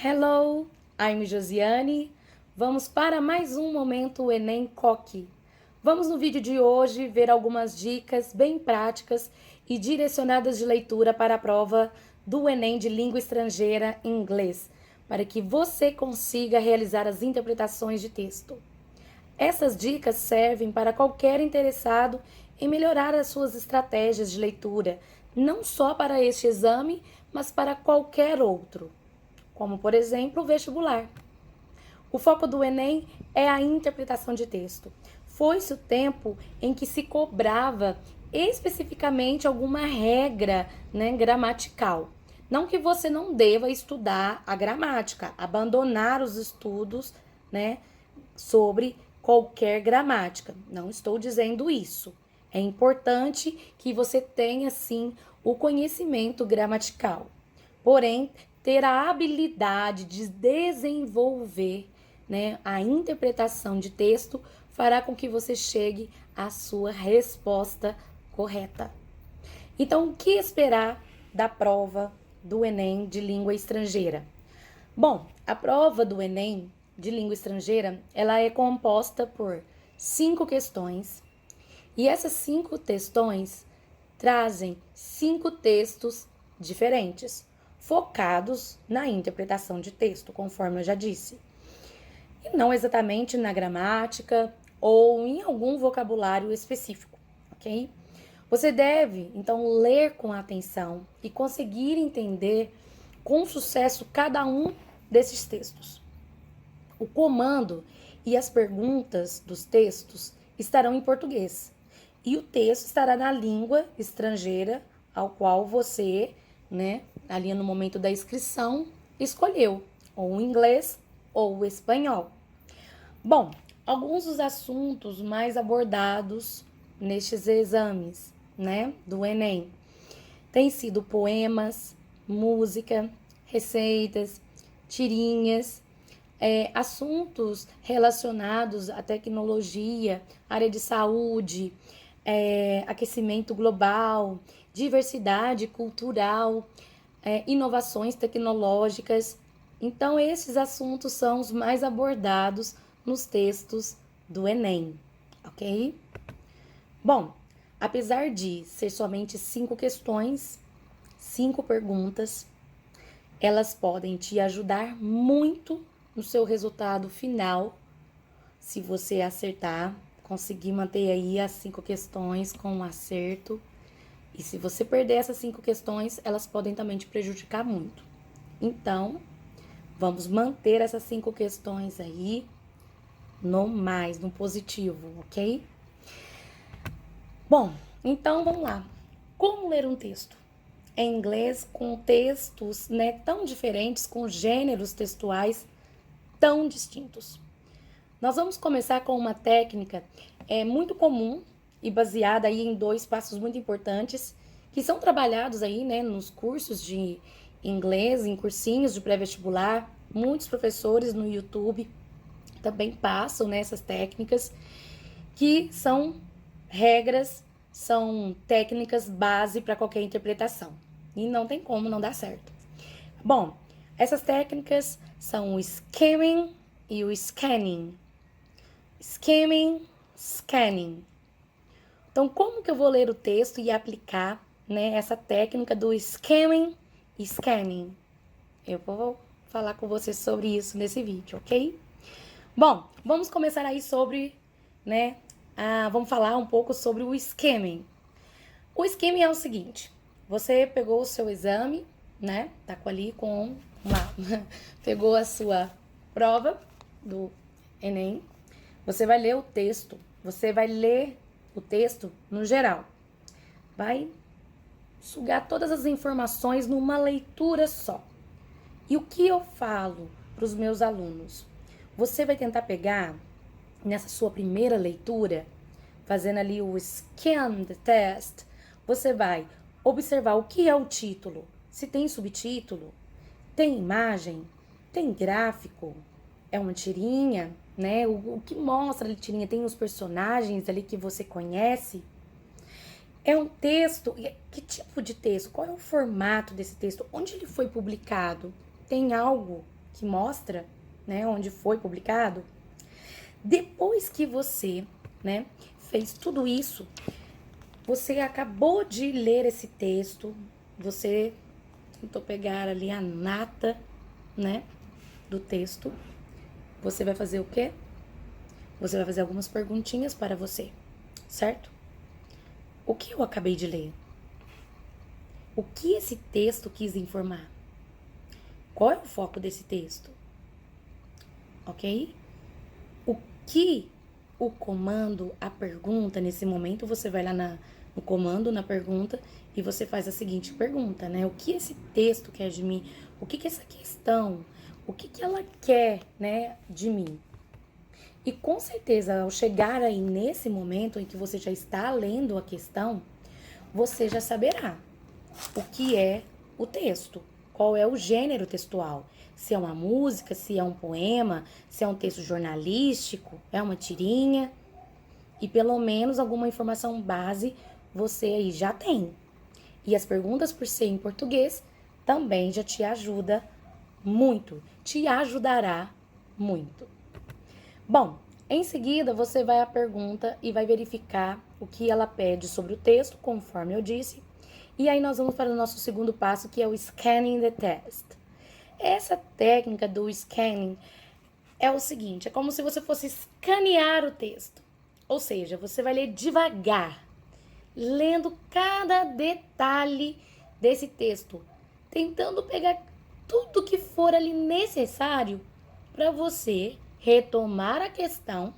Hello, I'm Josiane. Vamos para mais um momento Enem Coque. Vamos no vídeo de hoje ver algumas dicas bem práticas e direcionadas de leitura para a prova do Enem de língua estrangeira em inglês, para que você consiga realizar as interpretações de texto. Essas dicas servem para qualquer interessado em melhorar as suas estratégias de leitura, não só para este exame, mas para qualquer outro, como por exemplo o vestibular. O foco do Enem é a interpretação de texto. Foi-se o tempo em que se cobrava especificamente alguma regra, gramatical. Não que você não deva estudar a gramática, abandonar os estudos, sobre qualquer gramática. Não estou dizendo isso. É importante que você tenha, sim, o conhecimento gramatical. Porém, ter a habilidade de desenvolver, a interpretação de texto fará com que você chegue à sua resposta correta. Então, o que esperar da prova do Enem de língua estrangeira? Bom, a prova do Enem de língua estrangeira, ela é composta por 5 questões, e essas 5 questões trazem 5 textos diferentes, focados na interpretação de texto, conforme eu já disse, e não exatamente na gramática ou em algum vocabulário específico, ok? Você deve, então, ler com atenção e conseguir entender com sucesso cada um desses textos. O comando e as perguntas dos textos estarão em português e o texto estará na língua estrangeira ao qual você, ali no momento da inscrição, escolheu, ou o inglês ou o espanhol. Bom, alguns dos assuntos mais abordados nestes exames, do Enem, têm sido poemas, música, receitas, tirinhas, assuntos relacionados à tecnologia, área de saúde, aquecimento global, diversidade cultural, inovações tecnológicas. Então, esses assuntos são os mais abordados nos textos do Enem, ok? Bom, apesar de ser somente 5 questões, 5 perguntas, elas podem te ajudar muito no seu resultado final, se você acertar, conseguir manter aí as 5 questões com um acerto. E se você perder essas 5 questões, elas podem também te prejudicar muito. Então, vamos manter essas 5 questões aí no positivo, ok? Bom, então vamos lá. Como ler um texto em inglês com textos, tão diferentes, com gêneros textuais tão distintos? Nós vamos começar com uma técnica muito comum e baseada aí em 2 passos muito importantes que são trabalhados aí, nos cursos de inglês, em cursinhos de pré-vestibular. Muitos professores no YouTube também passam essas técnicas, que são regras, são técnicas base para qualquer interpretação. E não tem como não dar certo. Bom, essas técnicas são o skimming e o scanning. Skimming, scanning. Então, como que eu vou ler o texto e aplicar, essa técnica do skimming e scanning? Eu vou falar com você sobre isso nesse vídeo, ok? Bom, vamos começar aí sobre, vamos falar um pouco sobre o skimming. O skimming é o seguinte: você pegou o seu exame, tá ali com pegou a sua prova do Enem. Você vai ler o texto, você vai ler o texto no geral. Vai sugar todas as informações numa leitura só. E o que eu falo para os meus alunos? Você vai tentar pegar, nessa sua primeira leitura, fazendo ali o scan the test, você vai observar o que é o título, se tem subtítulo, tem imagem, tem gráfico, é uma tirinha, o que mostra ali tirinha, tem os personagens ali que você conhece. É um texto, que tipo de texto? Qual é o formato desse texto? Onde ele foi publicado? Tem algo que mostra, né, onde foi publicado. Depois que você, né, fez tudo isso, você acabou de ler esse texto, você tentou pegar ali a nata, né, do texto. Você vai fazer o quê? Você vai fazer algumas perguntinhas para você, certo? O que eu acabei de ler? O que esse texto quis informar? Qual é o foco desse texto? Ok? O que o comando, a pergunta, nesse momento você vai lá no comando, na pergunta, e você faz a seguinte pergunta, né? O que esse texto quer de mim? O que essa questão, o que ela quer, né, de mim? E com certeza, ao chegar aí nesse momento em que você já está lendo a questão, você já saberá o que é o texto, qual é o gênero textual. Se é uma música, se é um poema, se é um texto jornalístico, é uma tirinha. E pelo menos alguma informação base você aí já tem. E as perguntas, por ser em português, também já te ajuda muito, te ajudará muito. Bom, em seguida você vai à pergunta e vai verificar o que ela pede sobre o texto, conforme eu disse. E aí nós vamos para o nosso segundo passo, que é o scanning the text. Essa técnica do scanning é o seguinte, é como se você fosse escanear o texto. Ou seja, você vai ler devagar, lendo cada detalhe desse texto, tentando pegar tudo que for ali necessário para você retomar a questão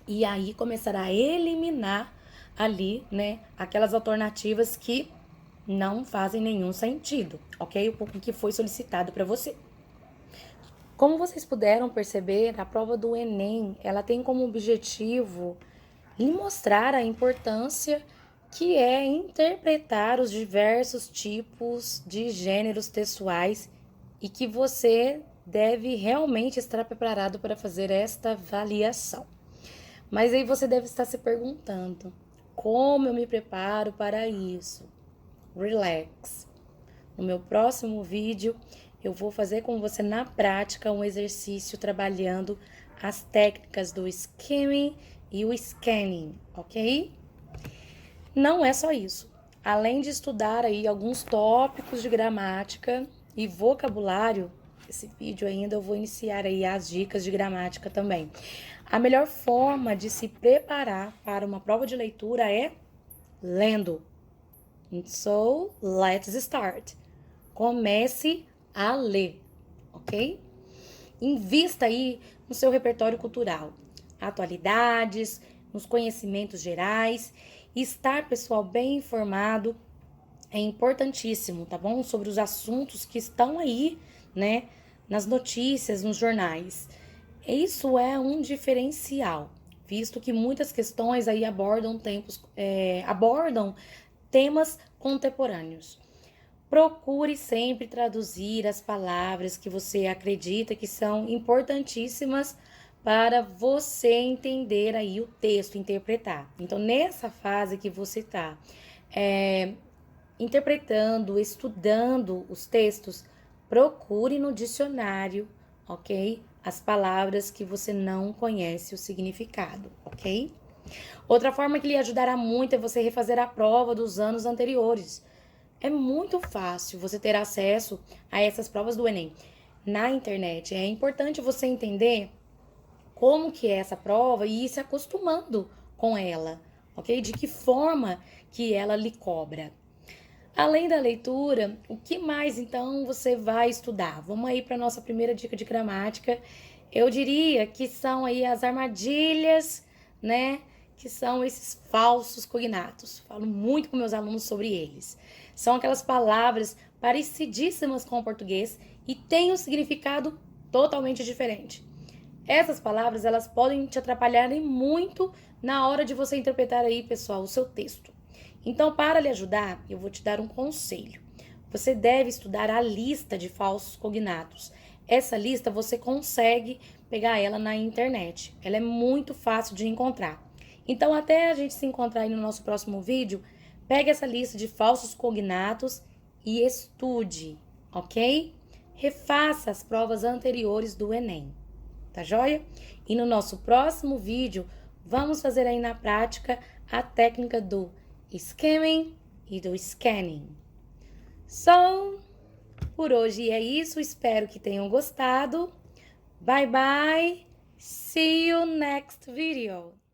e aí começar a eliminar ali, né, aquelas alternativas que não fazem nenhum sentido, ok? O que foi solicitado para você. Como vocês puderam perceber, a prova do Enem, ela tem como objetivo lhe mostrar a importância que é interpretar os diversos tipos de gêneros textuais e que você deve realmente estar preparado para fazer esta avaliação. Mas aí você deve estar se perguntando, como eu me preparo para isso? Relax. No meu próximo vídeo, eu vou fazer com você na prática um exercício trabalhando as técnicas do skimming e o scanning, ok? Não é só isso. Além de estudar aí alguns tópicos de gramática e vocabulário, esse vídeo ainda eu vou iniciar aí as dicas de gramática também. A melhor forma de se preparar para uma prova de leitura é lendo. So, let's start. Comece a ler, ok? Invista aí no seu repertório cultural, atualidades, nos conhecimentos gerais. Estar, pessoal, bem informado é importantíssimo, tá bom? Sobre os assuntos que estão aí, né, nas notícias, nos jornais. Isso é um diferencial, visto que muitas questões aí abordam temas contemporâneos. Procure sempre traduzir as palavras que você acredita que são importantíssimas para você entender aí o texto, interpretar. Então, nessa fase que você está interpretando, estudando os textos, procure no dicionário, ok? As palavras que você não conhece o significado, ok? Outra forma que lhe ajudará muito é você refazer a prova dos anos anteriores. É muito fácil você ter acesso a essas provas do Enem na internet. É importante você entender como que é essa prova e ir se acostumando com ela, ok? De que forma que ela lhe cobra. Além da leitura, o que mais então você vai estudar? Vamos aí para a nossa primeira dica de gramática. Eu diria que são aí as armadilhas, né? Que são esses falsos cognatos. Falo muito com meus alunos sobre eles. São aquelas palavras parecidíssimas com o português e têm um significado totalmente diferente. Essas palavras, elas podem te atrapalhar muito na hora de você interpretar aí, pessoal, o seu texto. Então, para lhe ajudar, eu vou te dar um conselho. Você deve estudar a lista de falsos cognatos. Essa lista você consegue pegar ela na internet. Ela é muito fácil de encontrar. Então, até a gente se encontrar aí no nosso próximo vídeo, pegue essa lista de falsos cognatos e estude, ok? refaça as provas anteriores do Enem, tá joia? E no nosso próximo vídeo, vamos fazer aí na prática a técnica do skimming e do scanning. So, por hoje é isso, espero que tenham gostado. Bye bye, see you next video.